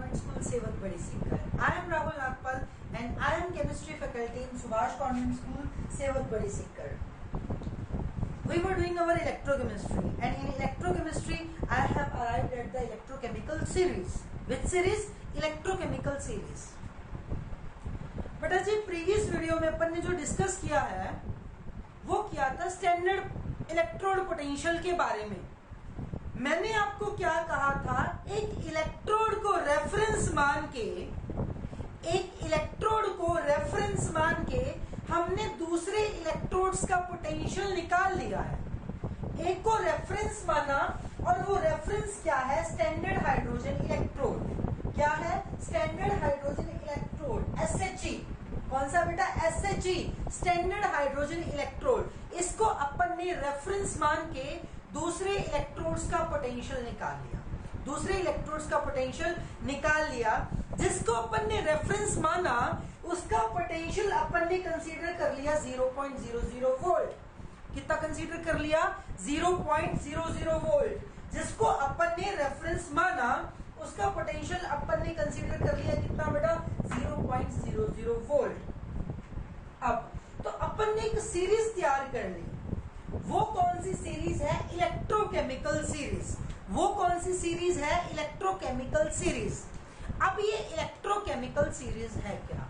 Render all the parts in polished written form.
Government School, Sevak Badi Sikar. I am Rahul Nagpal and I am chemistry faculty in Subhash Convent School, Sevak Badi Sikar. We were doing our electrochemistry, and in electrochemistry I have arrived at the electrochemical series. Which series? Electrochemical series. बेटा जी previous video में अपन ने जो discuss किया है वो किया था standard electrode potential के बारे में। मैंने आपको क्या कहा था, एक इलेक्ट्रोड को रेफरेंस मान के हमने दूसरे इलेक्ट्रोड्स का पोटेंशियल निकाल लिया है। एक को रेफरेंस माना और वो रेफरेंस क्या है? Standard hydrogen electrode. क्या है? Standard hydrogen electrode, SHE। कौन सा बेटा? SHE, standard hydrogen electrode. इसको अपन ने रेफरेंस मान के दूसरे इलेक्ट्रोड्स का पोटेंशियल निकाल लिया। जिसको अपन ने रेफरेंस माना उसका पोटेंशियल अपन ने कंसीडर कर लिया 0.00 वोल्ट। कितना कंसीडर कर लिया? 0.00 वोल्ट। जिसको अपन ने रेफरेंस माना उसका पोटेंशियल अपन ने कंसीडर कर लिया कितना बेटा? 0.00 वोल्ट। अब तो अपन ने एक सीरीज तैयार कर ली। वो कौन सी सीरीज है? Electrochemical series. वो कौन सी सीरीज है? Electrochemical series. अब ये इलेक्ट्रोकेमिकल सीरीज है क्या?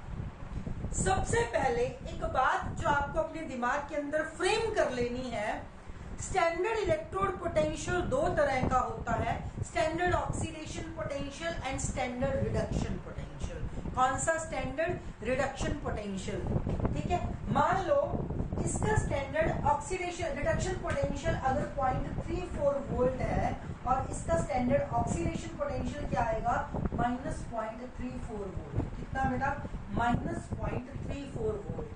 सबसे पहले एक बात जो आपको अपने दिमाग के अंदर फ्रेम कर लेनी है, स्टैंडर्ड इलेक्ट्रोड पोटेंशियल दो तरह का होता है, standard oxidation potential and standard reduction potential. कौन सा? Standard reduction potential. ठीक है, मान लो इसका स्टैंडर्ड ऑक्सीडेशन रिडक्शन पोटेंशियल अगर 0.34 वोल्ट है और इसका स्टैंडर्ड ऑक्सीडेशन पोटेंशियल क्या आएगा? -0.34 वोल्ट। कितना बेटा? -0.34 वोल्ट।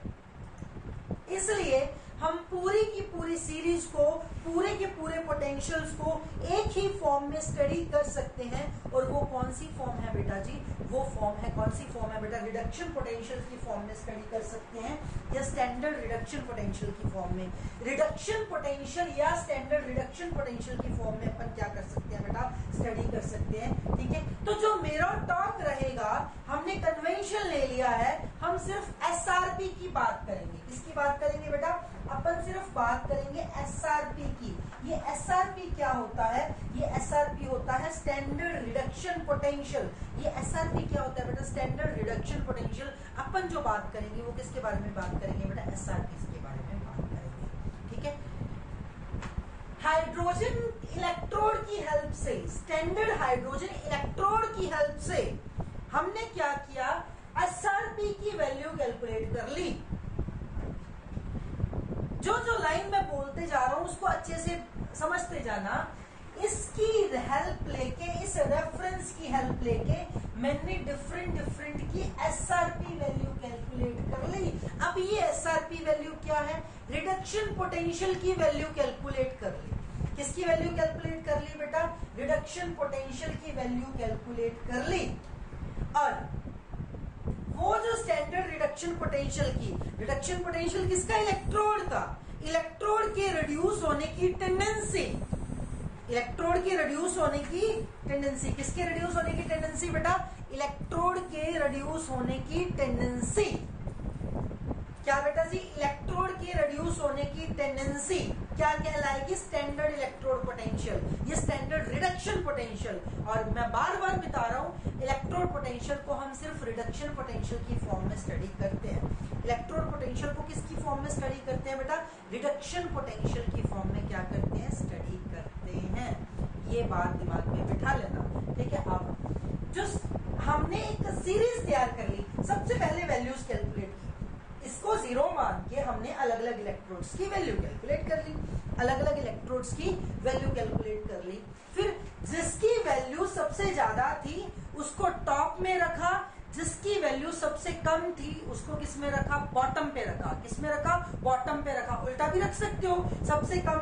इसलिए हम पूरी की पूरी सीरीज को, पूरे के पूरे पोटेंशियल्स को एक ही फॉर्म में स्टडी कर सकते हैं। और वो कौन सी फॉर्म है बेटा जी? वो फॉर्म है, कौन सी फॉर्म है बेटा? रिडक्शन पोटेंशियल की फॉर्म में स्टडी कर सकते हैं या स्टैंडर्ड रिडक्शन पोटेंशियल की फॉर्म में। रिडक्शन पोटेंशियल या स्टैंडर्ड रिडक्शन पोटेंशियल की फॉर्म में अपन क्या कर सकते हैं बेटा? स्टडी कर सकते हैं। ठीक है, तो जो मेरा टॉक रहेगा, हमने कन्वेंशन ले लिया है, हम सिर्फ SRP की बात करेंगे। किसकी बात करेंगे बेटा? अपन सिर्फ बात करेंगे SRP की। ये SRP क्या होता है? ये SRP होता है स्टैंडर्ड रिडक्शन पोटेंशियल। ये SRP क्या होता है बेटा? Standard reduction potential. अपन जो बात करेंगे वो किसके बारे में बात करेंगे बेटा? SRP के बारे में बात करेंगे। ठीक है, हाइड्रोजन इलेक्ट्रोड की हेल्प से, स्टैंडर्ड हाइड्रोजन इलेक्ट्रोड की हेल्प से हमने क्या किया? SRP की वैल्यू कैलकुलेट कर ली। जो लाइन मैं बोलते जा रहा हूं उसको अच्छे से समझते जाना। इसकी हेल्प लेके, इस रेफरेंस की हेल्प लेके मैंने डिफरेंट की SRP वैल्यू कैलकुलेट कर ली। अब ये SRP वैल्यू क्या है? रिडक्शन पोटेंशियल की वैल्यू कैलकुलेट कर ली। किसकी वैल्यू कैलकुलेट कर ली बेटा? रिडक्शन पोटेंशियल की वैल्यू कैलकुलेट कर ली। और वो जो स्टैंडर्ड रिडक्शन पोटेंशियल किसका? इलेक्ट्रोड का। इलेक्ट्रोड के रिड्यूस होने की टेंडेंसी, किसके रिड्यूस होने की टेंडेंसी बेटा? इलेक्ट्रोड के रिड्यूस होने की टेंडेंसी। क्या बेटा जी? इलेक्ट्रोड के रिड्यूस होने की टेंडेंसी क्या कहलाएगी? Standard electrode potential. ये स्टैंडर्ड रिडक्शन पोटेंशियल। और मैं बार बार बता रहा हूं, इलेक्ट्रोड पोटेंशियल को हम सिर्फ रिडक्शन पोटेंशियल की फॉर्म में स्टडी करते हैं। इलेक्ट्रोड पोटेंशियल को किसकी फॉर्म में स्टडी करते हैं बेटा? रिडक्शन पोटेंशियल की फॉर्म में क्या करते हैं? स्टडी करते हैं। ये बात दिमाग में बिठा लेना। ठीक है, अब जो हमने एक सीरीज तैयार कर ली, सबसे पहले वैल्यूज कैलकुलेट की। इसको 0 मान के हमने अलग अलग इलेक्ट्रोड्स की वैल्यू कैलकुलेट कर ली। फिर जिसकी वैल्यू सबसे ज्यादा थी उसको टॉप में रखा, जिसकी वैल्यू सबसे कम थी उसको किस में रखा? बॉटम पे रखा। किस में रखा? बॉटम पे रखा। उल्टा भी रख सकते हो, सबसे कम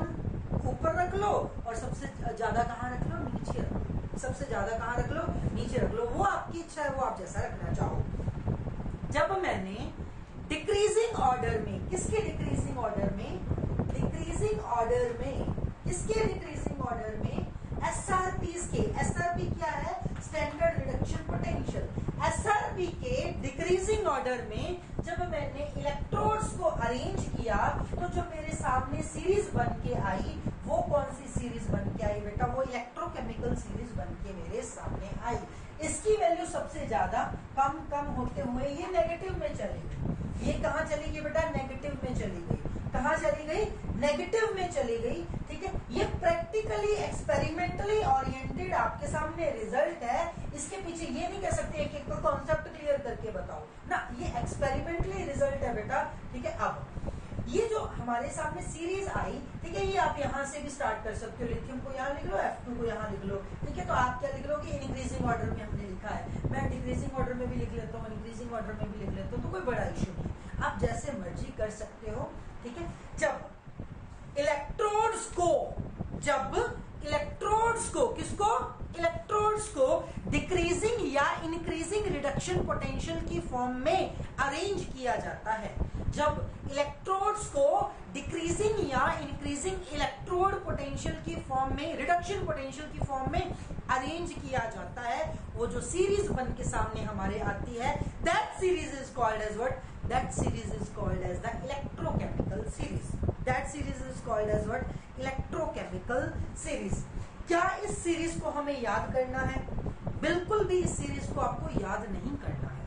ऊपर रख लो और सबसे ज्यादा कहाँ रख लो? नीचे रख लो। सबसे ज्यादा कहाँ रख लो? नीचे रख लो। वो आपकी इच्छा है, वो आप जैसा रखना चाहो। जब मैंने डिक्रीजिंग ऑर्डर में, किसके डिक्रीजिंग ऑर्डर में? किसके डिक्रीजिंग ऑर्डर में? SRPs के। SRP क्या है? Standard reduction potential. ऑर्डर में जब मैंने इलेक्ट्रोड्स को अरेंज किया तो जो मेरे सामने सीरीज बन के आई वो कौन सी सीरीज बन के आई बेटा? वो इलेक्ट्रोकेमिकल सीरीज बन के मेरे सामने आई। इसकी वैल्यू सबसे ज्यादा कम कम होते हुए ये नेगेटिव में चली गई। ये कहाँ चली गई बेटा? नेगेटिव में चली गई। कहाँ चली गई? नेगेटिव में चली गई। ठीक है, ये प्रैक्टिकली एक्सपेरिमेंटली ओरिएंटेड आपके सामने रिजल्ट है। इसके पीछे ये नहीं कह सकते एक एक कॉन्सेप्ट क्लियर करके बताओ ना, ये एक्सपेरिमेंटली रिजल्ट है बेटा। ठीक है, अब ये जो हमारे सामने सीरीज आई, ठीक है, ये आप यहाँ से भी स्टार्ट कर सकते हो। लिथियम को यहाँ लिख लो, F2 को यहाँ लिख लो। ठीक है, तो आप क्या लिख लो कि इंक्रीजिंग ऑर्डर में हमने लिखा है। मैं डिक्रीजिंग ऑर्डर में भी लिख लेता हूँ, इंक्रीजिंग ऑर्डर में भी लिख लेता हूँ, तो कोई बड़ा इश्यू नहीं। आप जैसे मर्जी कर सकते हो। ठीक है, जब इलेक्ट्रोड्स को डिक्रीजिंग या इंक्रीजिंग रिडक्शन पोटेंशियल की फॉर्म में अरेंज किया जाता है, जब इलेक्ट्रोड्स को डिक्रीजिंग या इंक्रीजिंग इलेक्ट्रोड पोटेंशियल की फॉर्म में, रिडक्शन पोटेंशियल की फॉर्म में अरेंज किया जाता है, वो जो सीरीज बन के सामने हमारे आती है, that series is called as what? That series is called as the electrochemical series. That series is called as what? Electrochemical series. क्या इस सीरीज को हमें याद करना है? बिल्कुल भी इस सीरीज को आपको याद नहीं करना है।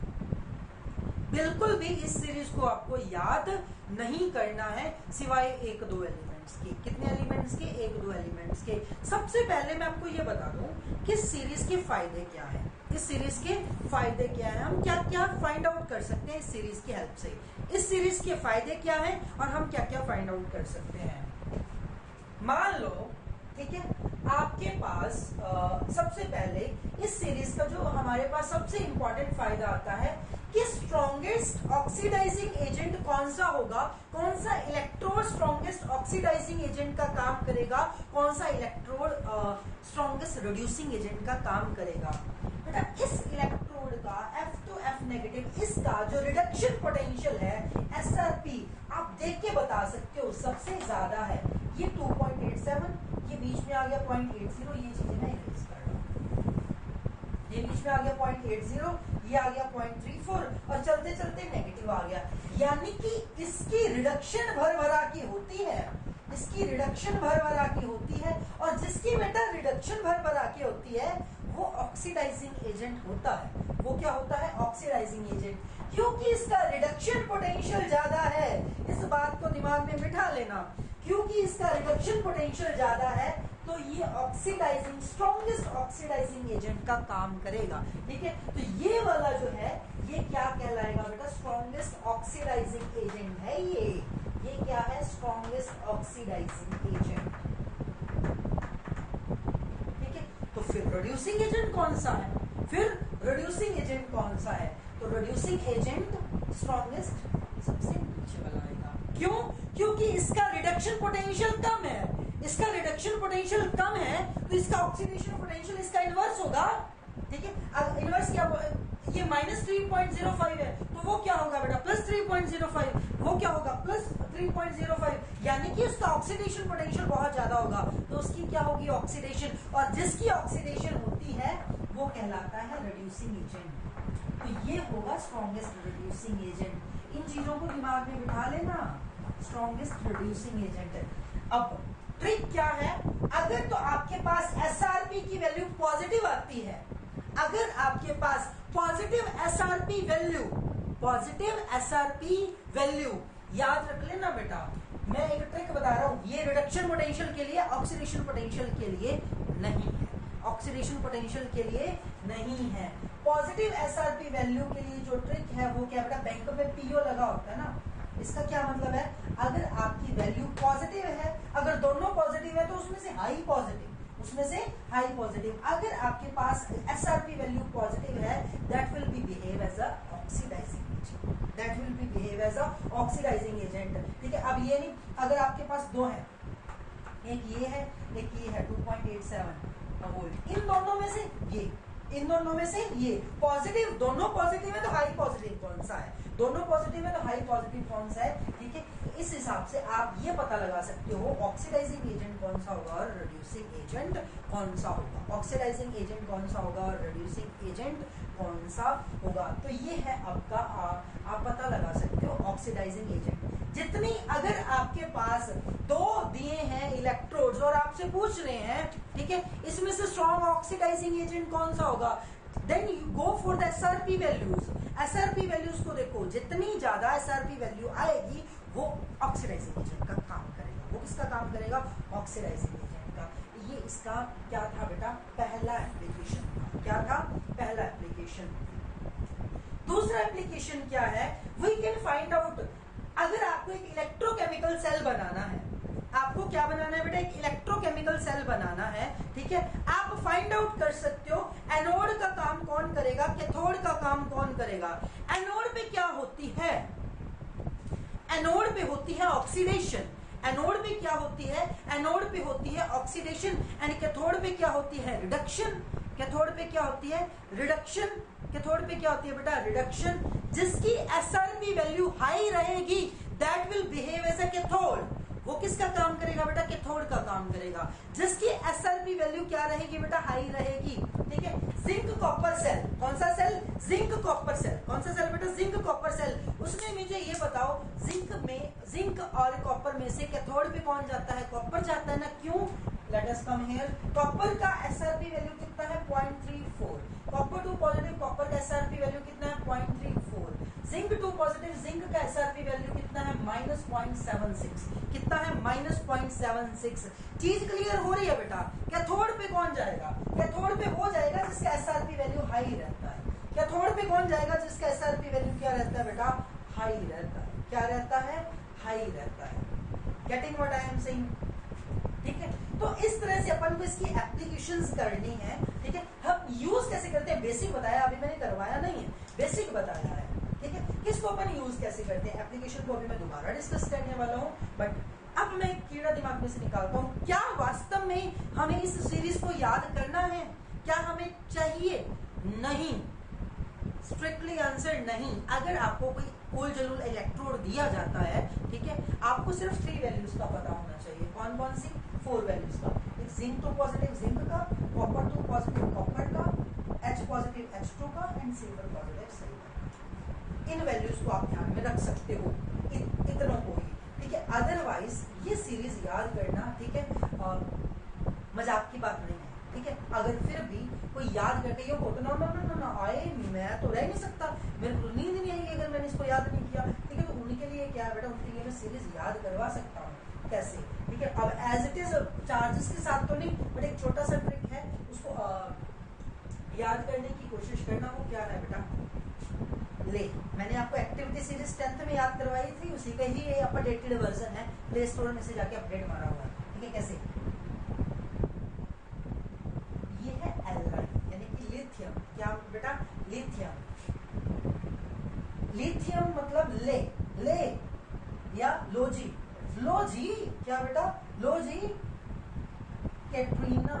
बिल्कुल भी इस सीरीज को आपको याद नहीं करना है, सिवाय एक दो एलिमेंट्स के। कितने एलिमेंट्स के? एक दो एलिमेंट्स के। सबसे पहले मैं आपको ये बता दूं कि सीरीज के फायदे क्या है। इस सीरीज के फायदे क्या है, हम क्या क्या फाइंड आउट कर सकते हैं इस सीरीज की हेल्प से। इस सीरीज के फायदे क्या है और हम क्या क्या फाइंड आउट कर सकते हैं। मान लो, ठीक है, आपके पास सबसे पहले इस सीरीज का जो हमारे पास सबसे इंपॉर्टेंट फायदा आता है कि स्ट्रॉन्गेस्ट ऑक्सीडाइजिंग एजेंट कौन सा होगा, कौन सा इलेक्ट्रोड स्ट्रॉन्गेस्ट ऑक्सीडाइजिंग एजेंट का काम करेगा, कौन सा इलेक्ट्रोड स्ट्रॉन्गेस्ट रिड्यूसिंग एजेंट का काम करेगा। बेटा इस इलेक्ट्रोड का F2F नेगेटिव, इसका जो रिडक्शन पोटेंशियल है SRP, आप देख के बता सकते हो सबसे ज्यादा है। ये 2.87, ये बीच में आ गया 0.80, ये चीजें मैं इरेज कर रहा हूं। ये बीच में आ गया 0.80, ये आ गया 0.34 और चलते चलते नेगेटिव आ गया। यानी कि इसकी रिडक्शन भर की होती है, इसकी रिडक्शन भर की होती है। और जिसकी बेटा रिडक्शन भर की होती है वो ऑक्सीडाइजिंग एजेंट होता है। वो क्या होता है? Oxidising agent. क्योंकि इसका रिडक्शन पोटेंशियल ज्यादा है, इस बात को दिमाग में बिठा लेना। क्योंकि इसका रिडक्शन पोटेंशियल ज्यादा है तो ये ऑक्सीडाइजिंग, स्ट्रॉन्गेस्ट ऑक्सीडाइजिंग एजेंट का काम करेगा। ठीक है, तो ये वाला जो है ये क्या कहलाएगा बेटा? स्ट्रॉन्गेस्ट ऑक्सीडाइजिंग एजेंट है ये क्या है? Strongest oxidising agent. तो फिर रिड्यूसिंग एजेंट कौन सा है? तो रिड्यूसिंग एजेंट स्ट्रॉन्गेस्ट सबसे नीचे वाला आएगा। क्यों? क्योंकि इसका रिडक्शन पोटेंशियल कम है। इसका रिडक्शन पोटेंशियल कम है तो इसका ऑक्सीडेशन पोटेंशियल इसका इनवर्स होगा। ठीक है, अब इनवर्स क्या? ये -3.05 है तो वो क्या होगा बेटा? +3.05। वो क्या होगा? +3.05। यानी कि उसका ऑक्सीडेशन पोटेंशियल बहुत ज्यादा होगा तो उसकी क्या होगी? ऑक्सीडेशन। और जिसकी ऑक्सीडेशन होती है वो कहलाता है रिड्यूसिंग एजेंट। तो ये होगा स्ट्रॉन्गेस्ट रिड्यूसिंग एजेंट। इन चीजों को दिमाग में बिठा लेना, स्ट्रॉन्गेस्ट रिड्यूसिंग एजेंट। अब ट्रिक क्या है? अगर तो आपके पास SRP की वैल्यू पॉजिटिव आती है, अगर आपके पास पॉजिटिव SRP वैल्यू, याद रख लेना बेटा, मैं एक ट्रिक बता रहा हूं, ये रिडक्शन पोटेंशियल के लिए, ऑक्सीडेशन पोटेंशियल के लिए नहीं है। ऑक्सीडेशन पोटेंशियल के लिए नहीं है। पॉजिटिव SRP वैल्यू के लिए जो ट्रिक है वो क्या बेटा? बैंक में PO लगा होता है ना। इसका क्या मतलब है? अगर आपकी वैल्यू पॉजिटिव है, अगर दोनों पॉजिटिव है तो उसमें से हाई पॉजिटिव, अगर आपके पास SRP वैल्यू पॉजिटिव है, that will be behave as a oxidising agent. ठीक है, अब ये नहीं, अगर आपके पास दो है, एक ये है एक ये है 2.87 वोल्ट, इन दोनों में से ये पॉजिटिव, दोनों पॉजिटिव है तो हाई पॉजिटिव कौन सा है? दोनों पॉजिटिव है तो हाई पॉजिटिव कौन सा है? ठीक है, इस हिसाब से आप ये पता लगा सकते हो ऑक्सीडाइजिंग एजेंट कौन सा होगा और रिड्यूसिंग एजेंट कौन सा होगा। ऑक्सीडाइजिंग एजेंट कौन सा होगा और रिड्यूसिंग एजेंट कौन सा होगा। तो ये है आपका आप पता लगा सकते हो ऑक्सीडाइजिंग एजेंट। जितनी अगर आपके पास दो दिए हैं इलेक्ट्रोड्स और आपसे पूछ रहे हैं, ठीक है, इसमें से स्ट्रॉन्ग ऑक्सीडाइजिंग एजेंट कौन सा होगा, then you go for the SRP values. SRP values को देखो, जितनी ज्यादा एसआरपी वैल्यू आएगी वो ऑक्सीडाइजिंग एजेंट का काम करेगा। वो किसका काम करेगा, ऑक्सीडाइजिंग एजेंट का। ये इसका क्या था बेटा, पहला एप्लीकेशन। क्या था, पहला एप्लीकेशन। दूसरा एप्लीकेशन क्या है, वी कैन फाइंड आउट, अगर आपको एक इलेक्ट्रोकेमिकल सेल बनाना है, आपको क्या बनाना है बेटा, एक इलेक्ट्रोकेमिकल सेल बनाना है, ठीक है, आप फाइंड आउट कर सकते हो एनोड का काम कौन करेगा, कैथोड का काम कौन करेगा। एनोड पे क्या होती है, एनोड पे होती है ऑक्सीडेशन। एनोड पे क्या होती है, एनोड पे होती है ऑक्सीडेशन एंड कैथोड पे क्या होती है, रिडक्शन। कैथोड पे क्या होती है, रिडक्शन। कैथोड पे क्या होती है बेटा, रिडक्शन। जिसकी एसआरपी वैल्यू हाई रहेगी that will behave as a cathode. वो किसका काम करेगा बेटा, कैथोड का काम करेगा। जिसकी एसआरपी वैल्यू क्या रहेगी बेटा, हाई रहेगी, ठीक है। जिंक कॉपर सेल, कौन सा सेल, जिंक कॉपर सेल। कौन सा सेल बेटा, जिंक कॉपर सेल। उसमें मुझे ये बताओ, जिंक और कॉपर में से कैथोड पे कौन जाता है, कॉपर जाता है ना, क्यों, let us come here. Copper का एसआरपी वैल्यू कितना है, 0.34। कॉपर 2 पॉजिटिव, कॉपर का एसआरपी वैल्यू कितना है, 0.34। जिंक 2 पॉजिटिव, जिंक का एसआरपी वैल्यू कितना है, -0.76। कितना है, -0.76। चीज क्लियर हो रही है बेटा। कैथोड पे कौन जाएगा, कैथोड पे वो जाएगा जिसका एसआरपी वैल्यू हाई रहता है। कैथोड पे कौन जाएगा जिसका एसआरपी वैल्यू क्या रहता है बेटा, हाई रहता है। क्या रहता है, हाई रहता है। Getting what I am saying, ठीक है। तो इस तरह से अपन को इसकी एप्लीकेशंस करनी है, ठीक है। हम यूज कैसे करते हैं, बेसिक बताया, अभी मैंने करवाया नहीं है, बेसिक बताया है, ठीक है। किसको अपन यूज कैसे करते हैं, एप्लीकेशन को अभी मैं दोबारा डिस्कस करने वाला हूं, बट अब मैं कीड़ा दिमाग में से निकालता हूं, क्या वास्तव में हमें इस सीरीज को याद करना है, क्या हमें चाहिए, नहीं, स्ट्रिक्टली आंसर नहीं। अगर आपको कोई कोल जलूल इलेक्ट्रोड दिया जाता है, ठीक है, आपको सिर्फ 3 वैल्यूज का पता होना चाहिए। कौन कौन सी, 4 वैल्यूज का। एक जिंक 2 पॉजिटिव जिंक का, कॉपर 2 पॉजिटिव कॉपर का, H पॉजिटिव H2 का and silver positive silver. In values को आप ध्यान में रख सकते हो, इतनों को ही, ठीक है। अदरवाइज ये सीरीज याद करना, ठीक है, मजाक की बात नहीं है, ठीक है। अगर फिर भी कोई याद करके ये बोलते ना आए, मैं तो रह नहीं सकता, मेरे को नींद नहीं आएगी अगर मैंने इसको याद नहीं किया, ठीक है। तो उनके लिए क्या है बेटा, उनके लिए मैं सीरीज याद करवा सकता हूँ, कैसे, ठीक है। अब एज इट इज चार्जेस के साथ तो नहीं, बट एक छोटा सा ट्रिक है, उसको याद करने की कोशिश करना। वो क्या है बेटा, ले, मैंने आपको एक्टिविटी सीरीज 10th में याद करवाई थी, उसी का ही अपडेटेड वर्जन है, प्ले स्टोर में से जाके अपडेट मारा हुआ है, ठीक है। कैसे, ये है एल्लाइन यानी कि लिथियम। क्या बेटा, लिथियम। लिथियम मतलब ले या लोजी। लोजी क्या बेटा, लोजी कैट्रीना।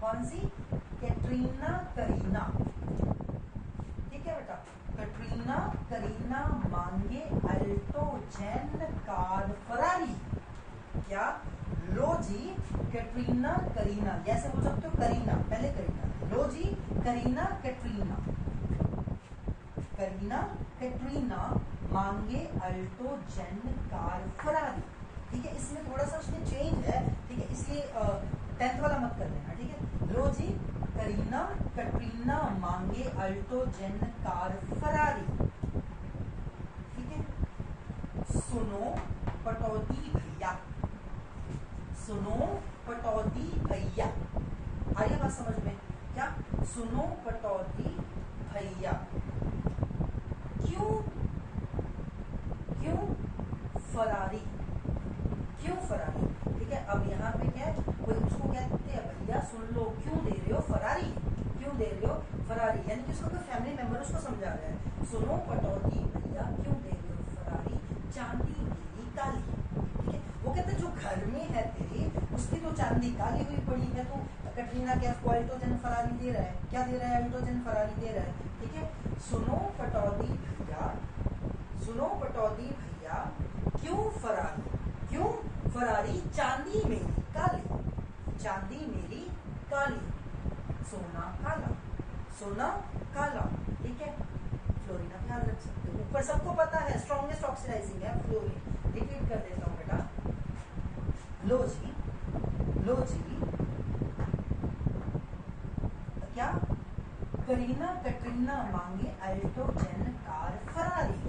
कौन सी, कैट्रीना करीना, ठीक है बेटा। कैट्रीना करीना मांगे अल्टो जैन कार फरारी। क्या, लोजी कैट्रीना करीना, जैसे बोल सकते हो करीना, पहले करीना, लोजी करीना कैट्रीना, करीना कैट्रीना मांगे अल्टो जेन कार फरारी, ठीक है। इसमें थोड़ा सा उसमें चेंज है, ठीक है, इसलिए 10th वाला मत कर लेना, ठीक है। लोजी करीना कैट्रीना मांगे अल्टो जेन कार फरारी, ठीक है। सुनो पटौदी भैया, सुनो पटौदी भैया, आइए बात समझ में, क्या, सुनो पटौदी भैया, क्यों, क्यों फरारी, क्यों फरारी, ठीक है। अब यहाँ पे क्या है, कोई उसको कहते हैं भैया सुन लो, क्यों दे रहे हो फरारी, क्यों दे रहे हो फरारी, यानी कि उसका कोई फैमिली मेंबर उसको समझा रहा है। सुनो पटौदी भैया क्यों दे रहे हो फरारी, चांदी मेरी काली, ठीक है। वो कहते जो घर में है तेरे, उसकी तो चांदी काली हुई पड़ी है, तो कैटरीना कैफ को अल्टोजन फरारी दे रहा है, क्या दे रहा है, अल्टोजन फरारी दे रहा है, ठीक है। सुनो पटौदी भैया, सुनो पटौदी भैया क्यों फरारी, क्यों फरारी, चांदी मेरी काली, चांदी मेरी काली, सोना काला, सोना काला, ठीक है। फ्लोरिना आप ध्यान रख सकते हो। ऊपर सबको पता है स्ट्रॉन्गेस्ट ऑक्सीडाइजिंग है फ्लोरीन। रिपीट कर देता हूं बेटा, लो जी क्या करीना कटरीना मांगे अल्टोजेन कार फरारी।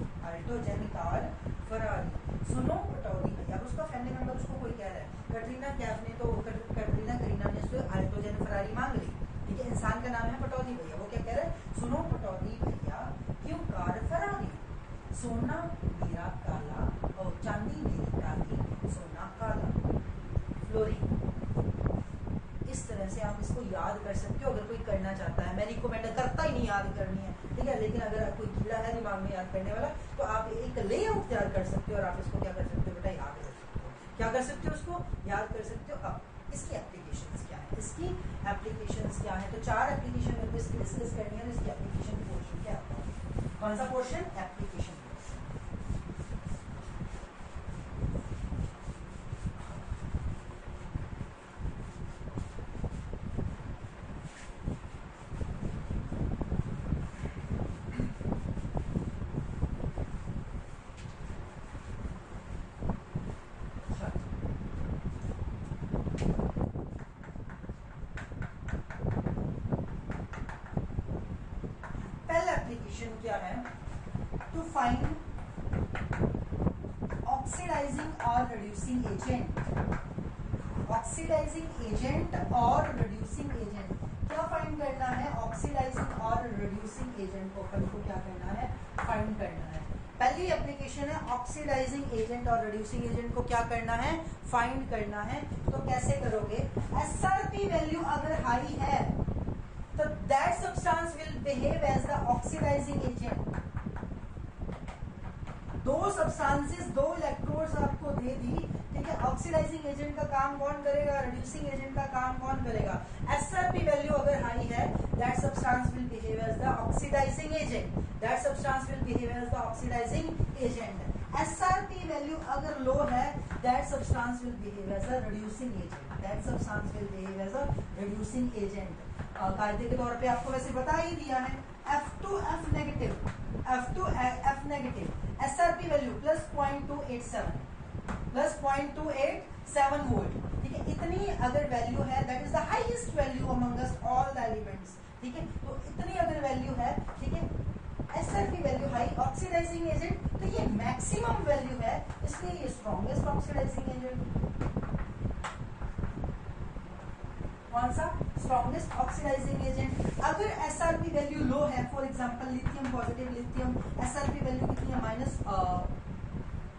सुनो पटौदी भैया, अब उसका फैमिली मेंबर उसको कोई कह रहा है कटरीना कैफ ने तो करीना ने उससे अल्टोजेन फरारी मांग ली, ठीक है। इंसान का नाम है पटौदी भैया, वो क्या कह रहे हैं, सुनो पटौदी भैया क्यों कार फरारी, सोना मेरा काला और चांदी मेरी काली, सोना काला। फ्लोरीन। इस तरह से आप इसको याद कर सकते हो अगर कोई करना चाहता है। मैं रिकमेंड करता ही नहीं याद करनी है, ठीक है, लेकिन अगर कोई कीड़ा है दिमाग में याद करने वाला तो आप एक लेआउट तैयार कर सकते हो और आप इसको क्या कर सकते हो बेटा, याद कर सकते हो। क्या कर सकते हो, उसको याद कर सकते हो। अब इसकी एप्लीकेशंस क्या है, तो 4 एप्लीकेशन में इसकी डिस्कस करनी है। इसकी एप्लीकेशन पोर्शन क्या होता है, कौन सा पोर्शन, एप्लीकेशन पोर्शन। क्या है, टू फाइंड ऑक्सीडाइजिंग और रिड्यूसिंग एजेंट। ऑक्सीडाइजिंग एजेंट और रिड्यूसिंग एजेंट क्या फाइंड करना है, ऑक्सीडाइजिंग और रिड्यूसिंग एजेंट को अपन को क्या करना है, फाइंड करना है। पहली एप्लीकेशन है ऑक्सीडाइजिंग एजेंट और रिड्यूसिंग एजेंट को क्या करना है, फाइंड करना है। तो कैसे करोगे, एसआरपी वैल्यू अगर हाई है तो that substance will behave as the oxidizing agent। दो सब्सटेंसेस, 2 इलेक्ट्रोड्स आपको दे दी, ठीक है। ऑक्सीडाइजिंग एजेंट का काम कौन करेगा, रिड्यूसिंग एजेंट का काम कौन करेगा। एसआरपी वैल्यू अगर हाई है, that substance will behave as the oxidizing agent। that substance will behave as the oxidizing agent। SRP value अगर लो है, that substance will behave as a reducing agent। that substance will behave as a reducing agent। कायदे के तौर पे आपको वैसे बता ही दिया है, F2 F negative SRP value plus 0.287 volt, ठीक है। इतनी अगर वैल्यू है, that is the highest value amongst all the elements, ठीक है। तो इतनी अगर वैल्यू है, ठीक है, SRP value high, oxidising agent तो ये मैक्सिमम वैल्यू है, इसलिए ये स्ट्रॉन्गेस्ट ऑक्सीडाइजिंग एजेंट। कौन सा, स्ट्रॉन्गेस्ट ऑक्सीडाइजिंग एजेंट। अगर एसआरपी वैल्यू लो है, for example lithium, positive lithium, SRP value कितनी है, माइनस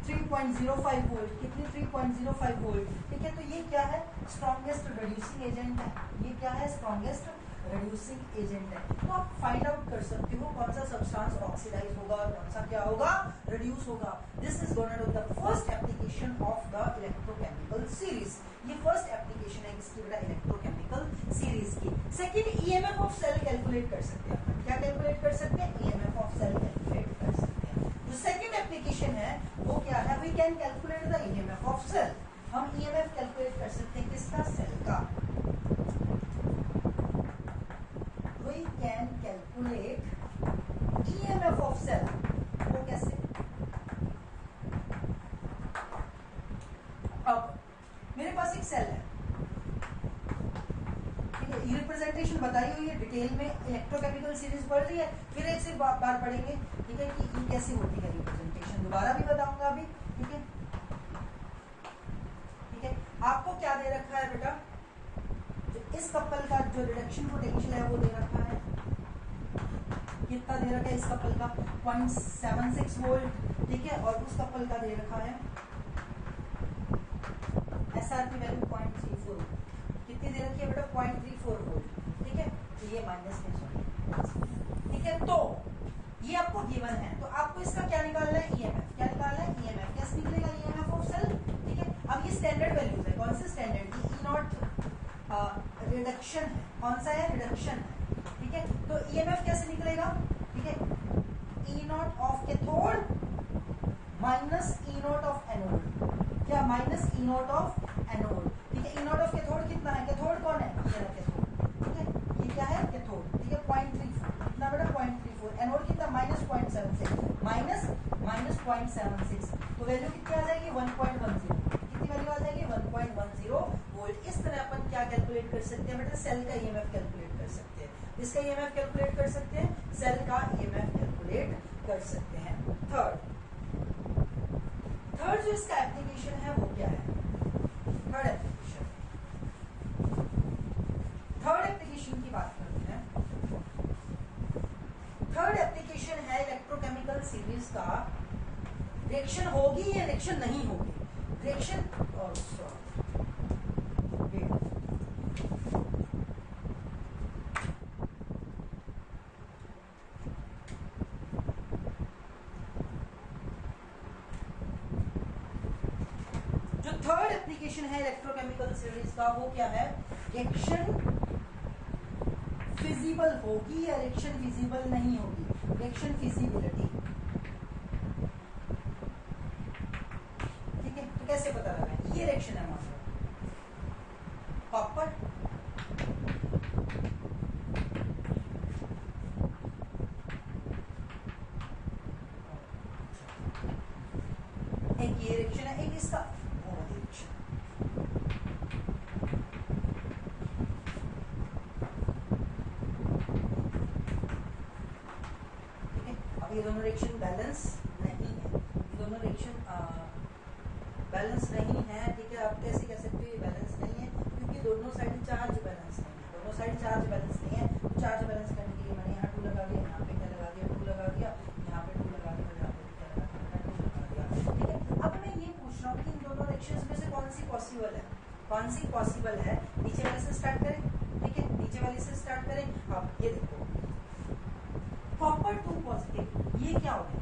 3.05 वोल्ट, कितनी 3.05 वोल्ट, ठीक है। तो ये क्या है, स्ट्रॉन्गेस्ट रिड्यूसिंग एजेंट है। ये क्या है, स्ट्रॉन्गेस्ट रिड्यूसिंग एजेंट है। तो आप फाइंड आउट कर सकते हो कौन सा सब्सटेंस ऑक्सीडाइज होगा और कौन सा क्या होगा, रिड्यूस होगा। This is gonna to the first application of the electrochemical series. ये फर्स्ट एप्लीकेशन है किसकी बेटा, इलेक्ट्रोकेमिकल सीरीज की। Second, EMF of cell calculate कर सकते हैं। क्या कैलकुलेट कर सकते हैं, ईएमएफ ऑफ सेल कैलकुलेट कर सकते हैं। जो सेकंड एप्लीकेशन है वो क्या है, we can calculate the EMF of cell. हम ईएमएफ कैलकुलेट कर सकते हैं किसका, सेल का। We can calculate EMF of cell। वो कैसे, अब मेरे पास एक सेल है, ठीक है। ये रिप्रेजेंटेशन बताई हुई है डिटेल में, इलेक्ट्रोकेमिकल सीरीज पढ़ ली है, फिर एक से बार पढ़ेंगे, ठीक है, कि ये कैसे होती है रिप्रेजेंटेशन, दोबारा भी बताऊंगा अभी, ठीक है। ठीक है, आपको क्या दे रखा है बेटा, इस कपल का जो रिडक्शन पोटेंशियल है वो दे रखा है, कितना दे रखा है इस कपल का, 0.76 वोल्ट, ठीक है। और उस कपल का दे रखा है एसआरपी वैल्यू 0.34, कितनी दे रखी है बेटा, 0.34 वोल्ट, ठीक है। तो ये माइनस में, ठीक है। तो ये आपको गिवन है, तो आपको इसका क्या निकालना है, ईएमएफ। क्या निकालना है, ईएमएफ। कैसे निकलेगा ईएमएफ ऑफ सेल, ठीक है। अब ये स्टैंडर्ड वैल्यूज है, कौन से स्टैंडर्ड, ई नॉट रिडक्शन है, कौन सा है, रिडक्शन है, ठीक है। तो ईएमएफ कैसे निकलेगा, ठीक है, E naught of cathode minus E naught of anode, क्या, minus E naught of anode, ठीक है। ई नॉट ऑफ कैथोड कितना है, कैथोड कौन है, ये कैथोड, ठीक है। ये क्या है, कैथोड, ठीक है, 0.34, कितना बेटा, 0.34। एनोड कितना, -0.76 -0.76 तो वैल्यू कितनी आ जाएगी 1.10 कितनी वैल्यू आ जाएगी 1.10 वोल्ट। इस तरह अपन क्या कैलकुलेट कर सकते हैं बेटा सेल का ईएमएफ कैलकुलेट कर सकते हैं। इसका ईएमएफ कैलकुलेट कर सकते हैं, सेल का ईएमएफ कैलकुलेट कर सकते हैं। थर्ड जो इसका एप्लीकेशन है वो क्या है? थर्ड एप्लीकेशन की बात करते हैं। थर्ड एप्लीकेशन है इलेक्ट्रोकेमिकल सीरीज का रिएक्शन होगी या रिएक्शन नहीं होगी। रिएक्शन जो थर्ड एप्लीकेशन है इलेक्ट्रोकेमिकल सीरीज का वो क्या है? रिएक्शन फिजिबल होगी या रिएक्शन फिजिबल नहीं होगी। रिएक्शन फिजिबिलिटी, ठीक है। तो कैसे पता लगा? ये रिएक्शन है मान लो कॉपर एक ये रिएक्शन है, एक इसका रिएक्शन। ठीक है, अब ये दोनों रिएक्शन बैलेंस नहीं है, ये दोनों रिएक्शन बैलेंस नहीं है। ठीक है, आप कैसे कह सकते हो ये बैलेंस नहीं है? क्योंकि दोनों साइड चार्ज बैलेंस नहीं है, दोनों साइड चार्ज बैलेंस नहीं है। तो चार्ज बैलेंस करने के लिए मैंने यहाँ 2 लगा दिया, यहाँ पे क्या लगा दिया 2 लगा दिया, यहाँ पे 2 लगा दिया, यहाँ पे क्या लगा दिया 2 लगा दिया। ठीक है, अब मैं ये पूछ रहा हूँ कि इन दोनों रिएक्शंस में से कौन सी पॉसिबल है? कौन सी पॉसिबल है? नीचे वाले से स्टार्ट करें। ठीक है, नीचे वाले से स्टार्ट करें। अब ये देखो कॉपर 2 पॉजिटिव, ये क्या हो गया?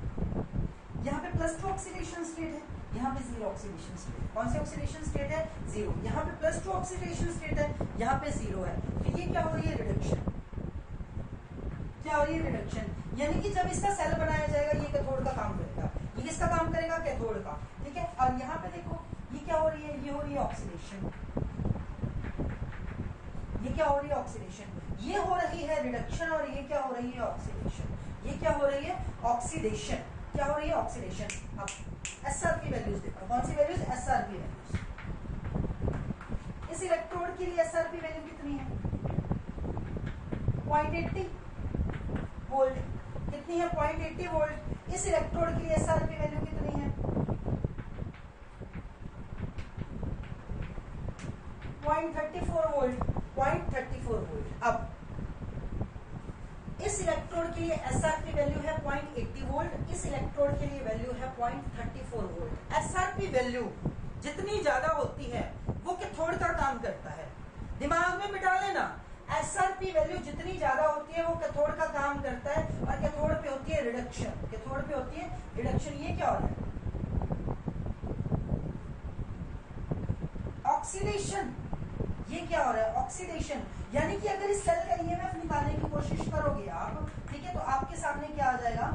यहाँ पे +2 ऑक्सीडेशन स्टेट है, यहाँ पे 0 ऑक्सीडेशन स्टेट। कौन सी ऑक्सीडेशन स्टेट है? 0। यहाँ पे +2 ऑक्सीडेशन स्टेट है, यहाँ पे 0 है। तो ये क्या हो रही है? रिडक्शन। क्या हो रही है? रिडक्शन। यानी कि जब इसका सेल बनाया जाएगा ये कैथोड का काम करेगा, ये किसका काम करेगा? कैथोड का। ठीक है, और यहाँ पे देखो ये क्या हो रही है? ये हो रही है ऑक्सीडेशन। ये क्या हो रही है? ऑक्सीडेशन। ये हो रही है रिडक्शन और ये क्या हो रही है? ऑक्सीडेशन। ये क्या हो रही है? ऑक्सीडेशन। क्या हो रही है? ऑक्सीडेशन। अब एसआर की वैल्यूज देखो, कौन सी वैल्यूज? एसआर की वैल्यूज। इस इलेक्ट्रोड के लिए एसआर की वैल्यू कितनी है? 0.80 वोल्ट। कितनी है? 0.80 वोल्ट। इस इलेक्ट्रोड के लिए एसआर की वैल्यू कितनी है? 0.34 वोल्ट। 0.34 वोल्ट। अब इस इलेक्ट्रोड के लिए एसआर की वैल्यू है 0.80 वोल्ट, इस इलेक्ट्रोड के लिए वैल्यू है 0.34 वोल्ट। एसआर की वैल्यू जितनी ज्यादा होती है वो कैथोड का काम करता है। दिमाग में बिठा लेना, एसआर की वैल्यू जितनी ज्यादा होती है वो कैथोड का काम करता है और कैथोड पे होती है रिडक्शन। कैथोड पे होती है रिडक्शन। ये क्या हो रहा है? ऑक्सीडेशन। ये क्या हो रहा है? ऑक्सीडेशन। यानी कि अगर इस सेल का ईएमएफ निकालने की कोशिश करोगे आप, ठीक है, तो आपके सामने क्या आ जाएगा?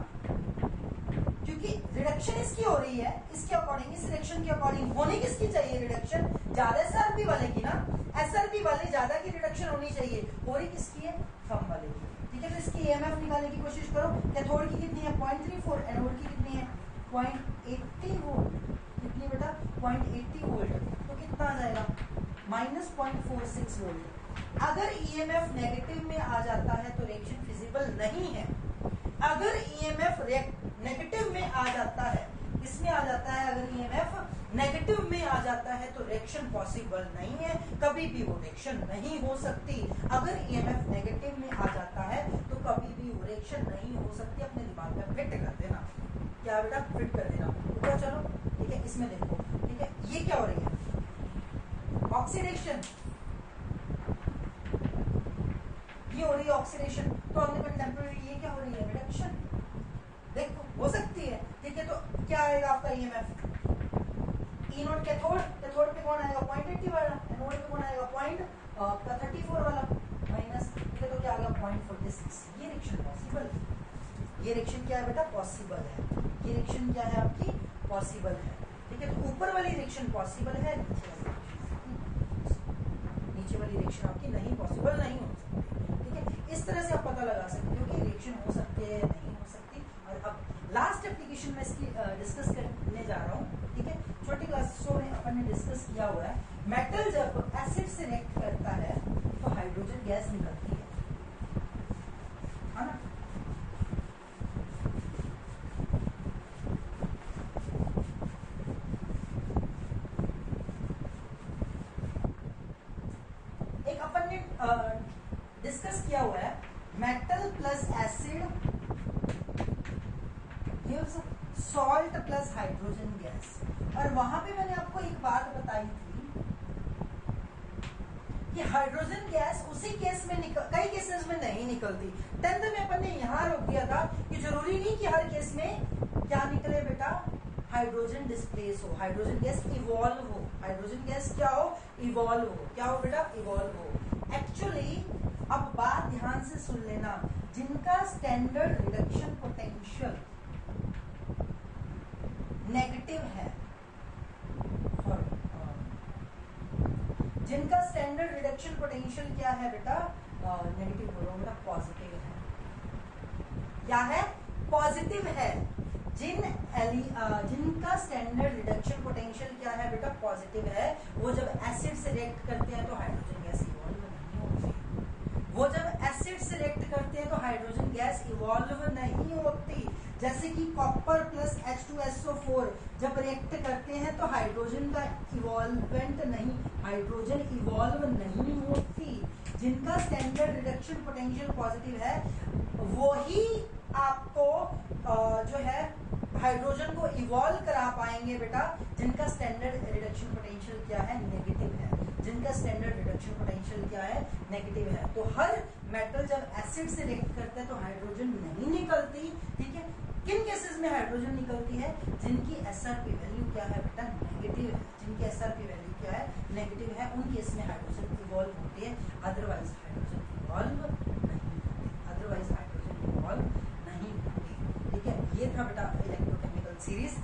क्योंकि रिडक्शन इसकी हो रही है, इसके अकॉर्डिंग, इस रिएक्शन के अकॉर्डिंग होनी किसकी चाहिए? रिडक्शन ज्यादा एसआरपी वाले की ना, एसआरपी वाले ज्यादा की रिडक्शन होनी चाहिए। हो रही किसकी है? थंब वाले की। ठीक है, तो इसकी ईएमएफ निकालने की कोशिश करो। कैथोड की कितनी है? 0.34। एनोड की कितनी है? 0.80 वोल्ट। कितनी बेटा? 0.80 वोल्ट। तो कितना आ जाएगा? -0.46 वोल्ट। अगर ईएमएफ नेगेटिव में आ जाता है तो रिएक्शन फिजिबल नहीं है। अगर ईएमएफ नेगेटिव में आ जाता है, इसमें आ जाता है, अगर ईएमएफ नेगेटिव में आ जाता है तो रिएक्शन पॉसिबल नहीं है, कभी भी वो रिएक्शन नहीं हो सकती। अगर ईएमएफ नेगेटिव में आ जाता है तो कभी भी वो रिएक्शन नहीं हो सकती। अपने दिमाग में फिट कर देना। क्या बेटा? फिट कर देना। ऊपर चलो। ठीक है, इसमें देखो। ठीक है, ये क्या हो रही है? ऑक्सीडेशन। ये हो रही है ऑक्सीडेशन। तो हमने कहा टेम्परेरी, ये क्या हो रही है? रिडक्शन। देखो हो सकती है। ठीक है, तो क्या आएगा आपका ईएमएफ? ई नोट कैथोड, कैथोड पे कौन आएगा? 0.80 वाला। एनोड पे कौन आएगा? 0.34 वाला माइनस। ठीक है, तो क्या आएगा? 0.46। ये रिएक्शन पॉसिबल है। ये रिएक्शन क्या है बेटा? पॉसिबल है। ये रिएक्शन क्या है आपकी? पॉसिबल है। ठीक है, तो ऊपर वाली रिएक्शन पॉसिबल है, नीचे वाली रिएक्शन आपकी नहीं पॉसिबल, नहीं हो सकती। ठीक है, इस तरह से आप पता लगा सकते हो कि रिएक्शन हो सकती है या नहीं हो सकती। अब लास्ट एप्लीकेशन में इसकी डिस्कस करने जा रहा हूँ, ठीक है। छोटी क्लासों में अपन ने डिस्कस किया हुआ है, मेटल जब एसिड से रिएक्ट करता है तो हाइड्रोजन गैस निकलती है ना। एक अपन ने डिस्कस किया हुआ है, metal plus acid gives salt plus hydrogen gas. और वहां पे मैंने आपको एक बात बताई थी कि हाइड्रोजन गैस उसी केस में कई केसेस में नहीं निकलती। 10th में अपन ने यहां रोक दिया था कि जरूरी नहीं कि हर केस में क्या निकले बेटा, हाइड्रोजन डिस्प्लेस हो, हाइड्रोजन गैस इवॉल्व हो, हाइड्रोजन गैस क्या हो, इवॉल्व हो। क्या हो बेटा, इवॉल्व हो। एक्चुअली अब बात ध्यान से सुन लेना, जिनका स्टैंडर्ड रिडक्शन पोटेंशियल नेगेटिव है, जिनका स्टैंडर्ड रिडक्शन पोटेंशियल क्या है बेटा, नेगेटिव बोलो बेटा, पॉजिटिव है। क्या है, पॉजिटिव है। जिनका स्टैंडर्ड रिडक्शन पोटेंशियल क्या है बेटा, पॉजिटिव है, वो जब एसिड से रिएक्ट करते हैं तो हाइड्रोजन गैस इवॉल्व नहीं होती। वो जब एसिड से रिएक्ट करते हैं तो हाइड्रोजन गैस इवॉल्व नहीं होती। जैसे कि कॉपर प्लस H2SO4 जब रिएक्ट करते हैं तो हाइड्रोजन का इवॉल्वेंट नहीं, हाइड्रोजन इवॉल्व नहीं होती। जिनका स्टैंडर्ड रिडक्शन पोटेंशियल पॉजिटिव है वो ही आपको जो है हाइड्रोजन को इवॉल्व करा पाएंगे बेटा, जिनका स्टैंडर्ड रिडक्शन पोटेंशियल क्या है, नेगेटिव है। जिनका स्टैंडर्ड रिडक्शन पोटेंशियल क्या है, नेगेटिव है। तो हर मेटल जब एसिड से रिएक्ट करता है तो हाइड्रोजन नहीं निकलती, ठीक है। किन केसेस में हाइड्रोजन निकलती है, जिनकी एसआरपी वैल्यू क्या है बेटा, नेगेटिव है। जिनकी एसआरपी वैल्यू क्या है, नेगेटिव है, उन केस में हाइड्रोजन इवॉल्व होती है, अदरवाइज हाइड्रोजन इवॉल्व नहीं होती, अदरवाइज हाइड्रोजन इवॉल्व नहीं होती, ठीक है। ये था बेटा इलेक्ट्रोकेमिकल सीरीज।